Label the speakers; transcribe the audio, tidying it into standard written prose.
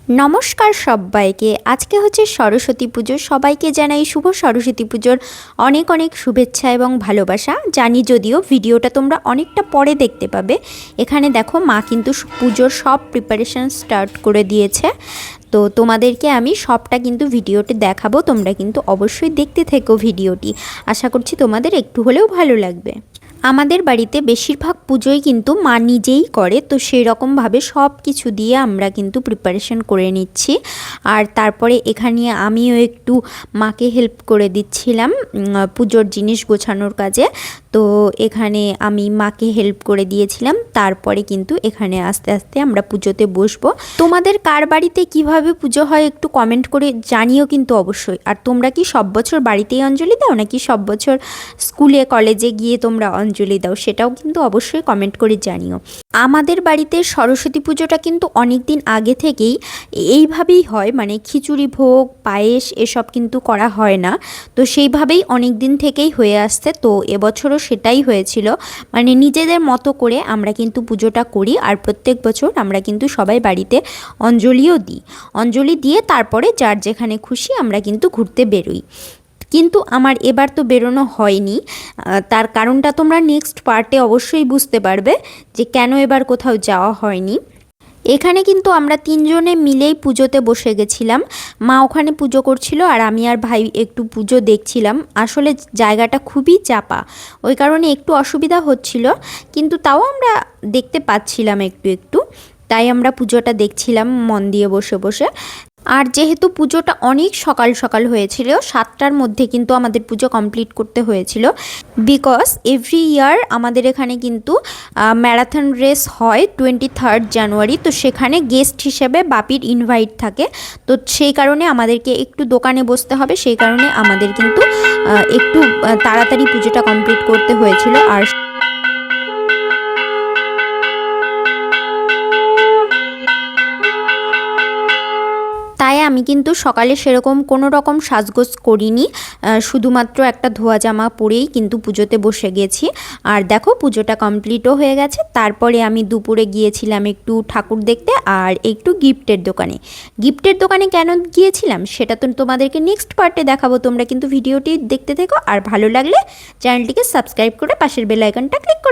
Speaker 1: নমস্কার সবাইকে। আজকে হচ্ছে সরস্বতী পুজো। সবাইকে জানাই শুভ সরস্বতী পুজোর অনেক অনেক শুভেচ্ছা এবং ভালোবাসা। জানি যদিও ভিডিওটা তোমরা অনেকটা পরে দেখতে পাবে। এখানে দেখো মা কিন্তু পুজোর সব প্রিপারেশন স্টার্ট করে দিয়েছে। তো তোমাদেরকে আমি সবটা কিন্তু ভিডিওতে দেখাবো। তোমরা কিন্তু অবশ্যই দেখতে থেকো ভিডিওটি। আশা করছি তোমাদের একটু হলেও ভালো লাগবে। আমাদের বাড়িতে বেশিরভাগ পুজোই কিন্তু মা নিজেই করে, তো সেই রকমভাবে সব কিছু দিয়ে আমরা কিন্তু প্রিপারেশন করে নিচ্ছি। আর তারপরে এখানে আমিও একটু মাকে হেল্প করে দিচ্ছিলাম পুজোর জিনিস গোছানোর কাজে। তো এখানে আমি মাকে হেল্প করে দিয়েছিলাম। তারপরে কিন্তু এখানে আস্তে আস্তে আমরা পুজোতে বসবো। তোমাদের কার বাড়িতে কিভাবে পুজো হয় একটু কমেন্ট করে জানিও কিন্তু অবশ্যই। আর তোমরা কি সব বছর বাড়িতেই অঞ্জলি দাও নাকি সব বছর স্কুলে কলেজে গিয়ে তোমরা অঞ্জলি দাও, সেটাও কিন্তু অবশ্যই কমেন্ট করে জানিও। আমাদের বাড়িতে সরস্বতী পুজোটা কিন্তু অনেক দিন আগে থেকেই এইভাবেই হয়, মানে খিচুড়ি ভোগ পায়েস এসব কিন্তু করা হয় না। তো সেইভাবেই অনেক দিন থেকেই হয়ে আসছে। তো এবছরও সেটাই হয়েছিল, মানে নিজেদের মতো করে আমরা কিন্তু পুজোটা করি। আর প্রত্যেক বছর আমরা কিন্তু সবাই বাড়িতে অঞ্জলিও দিই। অঞ্জলি দিয়ে তারপরে যার যেখানে খুশি আমরা কিন্তু ঘুরতে বেরোই। কিন্তু আমার এবার তো বেরোনো হয়নি। তার কারণটা তোমরা নেক্সট পার্টে অবশ্যই বুঝতে পারবে যে কেন এবার কোথাও যাওয়া হয়নি। এখানে কিন্তু আমরা তিনজনে মিলেই পুজোতে বসে গেছিলাম। মা ওখানে পুজো করছিল আর আমি আর ভাই একটু পুজো দেখছিলাম। আসলে জায়গাটা খুবই চাপা, ওই কারণে একটু অসুবিধা হচ্ছিল, কিন্তু তাও আমরা দেখতে পাচ্ছিলাম একটু একটু। তাই আমরা পুজোটা দেখছিলাম মন দিয়ে বসে বসে। আর যেহেতু পুজোটা অনেক সকাল সকাল হয়েছিল, 7টার মধ্যে কিন্তু আমাদের পুজো কমপ্লিট করতে হয়েছিল। বিকজ এভরি ইয়ার আমাদের এখানে কিন্তু ম্যারাথন রেস হয় 23 জানুয়ারি। তো সেখানে গেস্ট হিসেবে বাপির ইনভাইট থাকে। তো সেই কারণে আমাদেরকে একটু দোকানে বসতে হবে, সেই কারণে আমাদের কিন্তু একটু তাড়াতাড়ি পুজোটা কমপ্লিট করতে হয়েছিল। আর তাই আমি কিন্তু সকালে সেরকম কোনো রকম সাজগোজ করিনি, শুধুমাত্র একটা ধোয়া জামা পরেই কিন্তু পুজোতে বসে গেছি। আর দেখো পুজোটা কমপ্লিটও হয়ে গেছে। তারপরে আমি দুপুরে গিয়েছিলাম একটু ঠাকুর দেখতে আর একটু গিফটের দোকানে। গিফটের দোকানে কেন গিয়েছিলাম সেটা তো তোমাদেরকে নেক্সট পার্টে দেখাবো। তোমরা কিন্তু ভিডিওটি দেখতে থেকো, আর ভালো লাগলে চ্যানেলটিকে সাবস্ক্রাইব করে পাশের বেল আইকনটা ক্লিক করে